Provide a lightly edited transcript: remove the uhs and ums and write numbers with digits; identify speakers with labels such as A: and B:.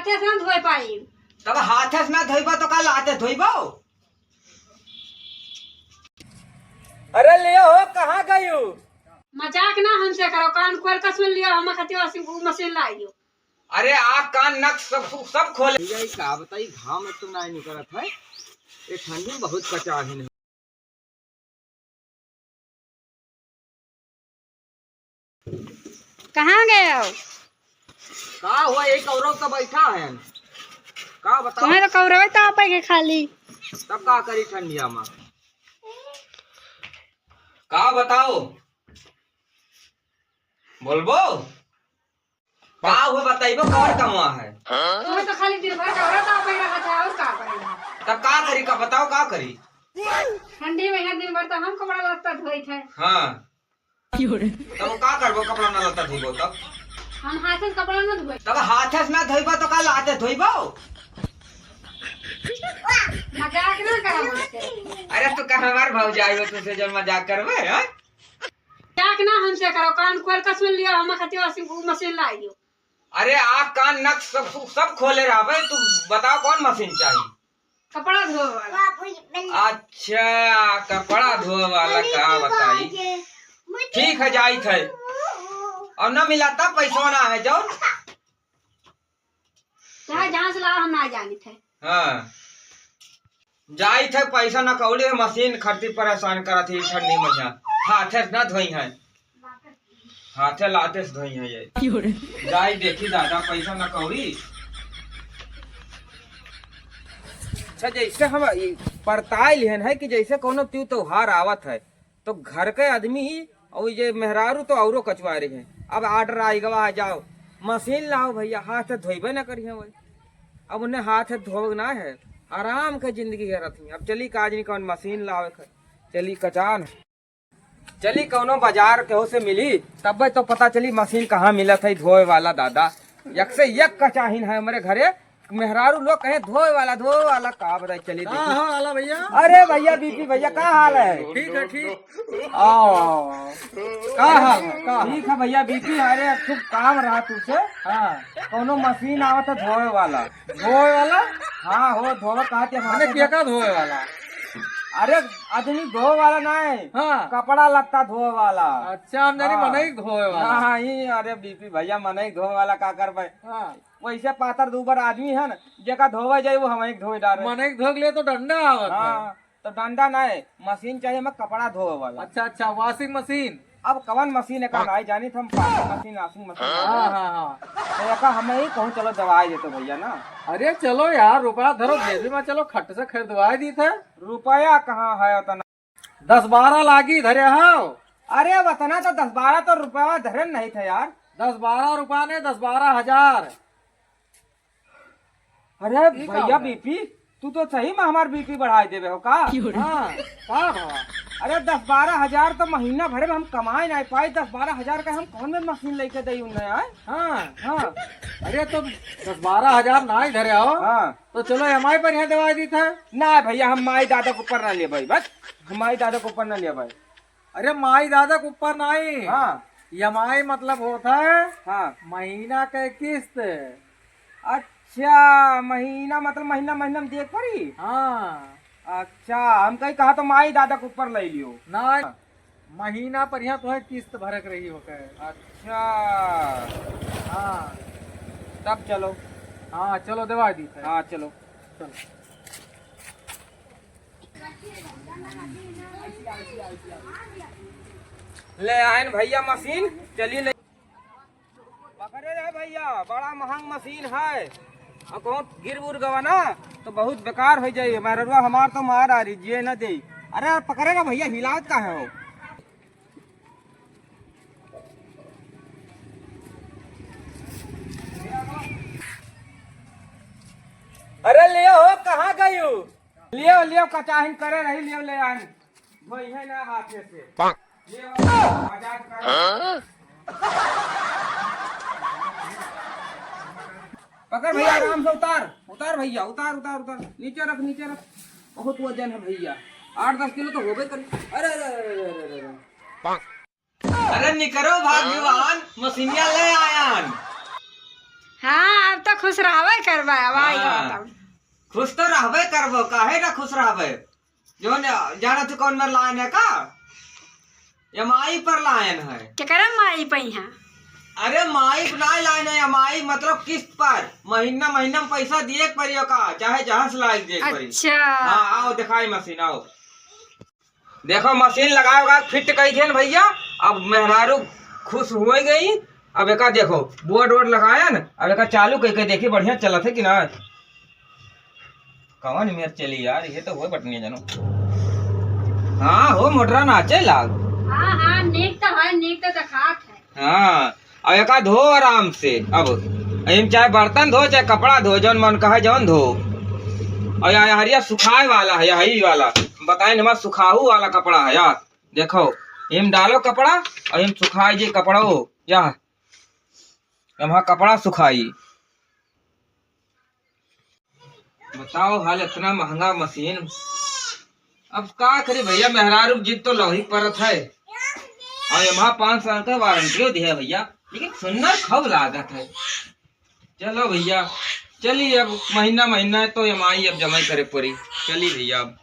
A: हाथे से न धोए पाई।
B: तब हाथे से ना धोइबो तो का लाते धोइबो। अरे लियो हो कहाँ गयू?
A: मजाक ना हमसे करो, कान खोल कर सुन लियो, हम खातिर वाशिंग मशीन लाइयो।
B: अरे आँख कान नक सब खोले। भैया का बताई घाम में तुम नहीं निकलत है, ये ठंडी बहुत कचा है।
A: कहाँ गए हो?
B: का हुआ यही कौरव का बैठा है, का बताओ।
A: तुम्हें तो कौरवे तो आप के खाली।
B: तब का करी ठंडिया में, का बताओ बोलबो। का हुआ बताइबो, कौन कमा है।
A: तुम्हें तो खाली दिन भर कौरव तो आप ही रखा था, और का करेगा।
B: तब का करी, का बताओ का करी।
A: ठंडी में दिन भर तो हम कपड़ा लत्ता धोई थे।
B: हाँ तब का करबो, कपड़ा ना लता धोइबो तब।
A: हम हाथ से कपड़ा न धोए।
B: तब हाथे से ना धोइबो तो का लाते धोइबो।
A: मजाक ना करो हमसे।
B: अरे तू कहाँ हमार भौजाई हो, तुझसे जो मजाक करबे हैं।
A: मजाक ना हमसे करो, कान खोल कर सुन लियो, हम खातिर वाशिंग मशीन लाइयो।
B: अरे आँख कान नक सब खोले रहा। तू बताओ कौन मशीन चाहिए।
A: कपड़ा धोए वाला।
B: अच्छा कपड़ा धोए वाला, का बताई। ठीक है जाई थे, और न मिला तब पैसा ना है जो।
A: जहाँ से लाओ हम ना जानी थे।
B: हाँ जाई थे, पैसा न कौड़ी मशीन खरीदी परेशान करा थी ठंडी में। हाथे से न धोई है, हाथे लाते से धोई है ये। जाई देखी दादा पैसा न कौड़ी। अच्छा जैसे हम परताइल है कि जैसे कोनो त्योहार आवत है तो घर के आदमी और ये मेहरारू तो औरो कचवा रही है। अब आर्डर आई गवा आ जाओ मशीन लाओ भैया, हाथ धोइबे न करिए वही। अब उन्हें हाथ धोब ना है, आराम के जिंदगी है रथी। अब चली काज नहीं कौन मशीन लाओ, चली कचान चली कौनो बाजार केहो से मिली तब तो पता चली मशीन कहाँ मिलत है धोए वाला। दादा यक से यक कचाहीन है हमारे घरे, मेहरारू लोग कहे धोए वाला का बताई। चली
C: हाला भैया।
B: अरे भैया बीपी भैया का हाल है?
C: ठीक है ठीक।
B: का हाल है? ठीक है भैया बीपी। अरे खूब काम रहा तुझसे। हाँ कोनो मशीन आवत है धोए वाला।
C: धोए वाला?
B: हाँ हो धोए कहते
C: मैंने क्या का धोए वाला?
B: अरे आदमी धोए वाला नहीं,
C: हाँ
B: कपड़ा लगता धोए वाला।
C: अच्छा हमने मनई धोए वाला।
B: हाँ ही। अरे बीपी भैया मनई धोए वाला का कर भाई।
C: हाँ
B: वैसे पातर दूबर आदमी है न, जेका धोवे जाए वो हमें धोए डाले।
C: मनई धो ले तो डंडा आवत है।
B: हाँ तो डंडा नहीं, मशीन चाहिए हमें कपड़ा धोए वाला।
C: अच्छा अच्छा वॉशिंग मशीन।
B: अब कवन मशीन है का नहीं जानी हम, मशीन वॉशिंग मशीन।
C: हाँ हाँ हाँ
B: तो हमें ही कहूँ चलो दवाई देते भैया ना।
C: अरे चलो यार रुपया धरो जेबी में, चलो खट से खरीदवाई दी थे।
B: रुपया कहाँ है उतना?
C: 10-12 लागी धरे हो।
B: अरे बतना तो 10-12 तो रुपया धरे नहीं थे यार।
C: 10-12 रुपया ने 10-12 हजार।
B: अरे भैया बीपी तू तो सही में हमार बीपी बढ़ाई देवे हो का?
C: हाँ का भावा?
B: अरे 10-12 हजार तो महीना भरे में हम कमाए नहीं पाए। 10-12 हजार का हम कौन में मशीन लेके दी उन्हें आए।
C: हाँ
B: हाँ
C: अरे तो 10-12 हजार ना ही धरे हो।
B: हाँ
C: तो चलो एमआई पर यहाँ दवाई दी था।
B: ना भैया हम माई दादा के ऊपर ना लिए भाई, बस हम माई दादा के ऊपर ना लिए भाई।
C: अरे माई दादा के ऊपर नहीं।
B: हाँ
C: एमआई मतलब होता है
B: हाँ
C: महीना के किस्त।
B: अच्छा महीना मतलब महीना में देख पड़ी।
C: हाँ
B: अच्छा हम कहीं कहा तो माई दादा के ऊपर ले लियो
C: ना, महीना पर यहाँ तुम्हें किस्त भरक रही हो के।
B: अच्छा
C: हाँ
B: तब चलो।
C: हाँ चलो दवाई दी था।
B: हाँ चलो
C: चलो
B: ले आए भैया मशीन, चलिए ले पकड़े रहे भैया। बड़ा महंग मशीन है, और कौन गिर उर गवा ना तो बहुत बेकार हो जाये। मेहरुआ हमार तो मार आ रही जिये न दे। अरे पकड़े ना भैया, हिलावत का है हो। अरे लियो हो कहाँ गयू? लियो लियो कचाहिन करे रही, लियो ले आन वही है ना हाथे से। मजाक कर। पकड़ भैया आराम से उतार उतार भैया, उतार उतार उतार, नीचे रख नीचे रख। बहुत वजन है भैया, 8-10 किलो तो होबे कर। अरे अरे अरे अरे अरे निकरो भाग्यवान, मशीनिया ले आयान।
A: हाँ अब तो खुश रहबे करबा भाई
B: हाँ। खुश तो रहबे करबो, काहे ना खुश रहबे। जो जाना तो कौन में लाइन है का, एमआई पर लाइन है।
A: केकरा माई पई है?
B: अरे माई ना लाइन है, एमआई मतलब किस्त पर, महीना महीना में पैसा दिए के पड़ियो का, चाहे जहाँ से लाइक दिए के पड़ी।
A: अच्छा
B: हाँ आओ दिखाई मशीन, आओ देखो मशीन लगाओगा फिट कही थे भैया। अब मेहरारू खुश हो गई। अब एक देखो बोर्ड वोर्ड लगाया न, अब एक चालू करके देखी बढ़िया चला थे कि ना। कौन मेर चली यार, ये तो हो बटनी जानो। हाँ हो मोटरा नाचे लाग।
A: हाँ हाँ नीक तो है, नीक तो दिखात है।
B: हाँ अब एक धो आराम से। अब एम चाहे बर्तन धो चाहे कपड़ा धो, जौन मन कहे जौन धो। और यहाँ हरिया सुखाए वाला है, यही वाला बताए न, सुखाहू वाला कपड़ा है यार। देखो एम डालो कपड़ा और एम सुखाई जे कपड़ा या यहाँ कपड़ा सुखाई। बताओ हाल, इतना महंगा मशीन। अब का करे भैया, मेहरारू जिद तो लही परत है। और यहाँ 5 साल का वारंटी दी है भैया, लेकिन सुंदर खब लागत है। चलो भैया चलिए, अब महीना महीना तो एमआई अब जमा करे पड़ी। चलिए भैया अब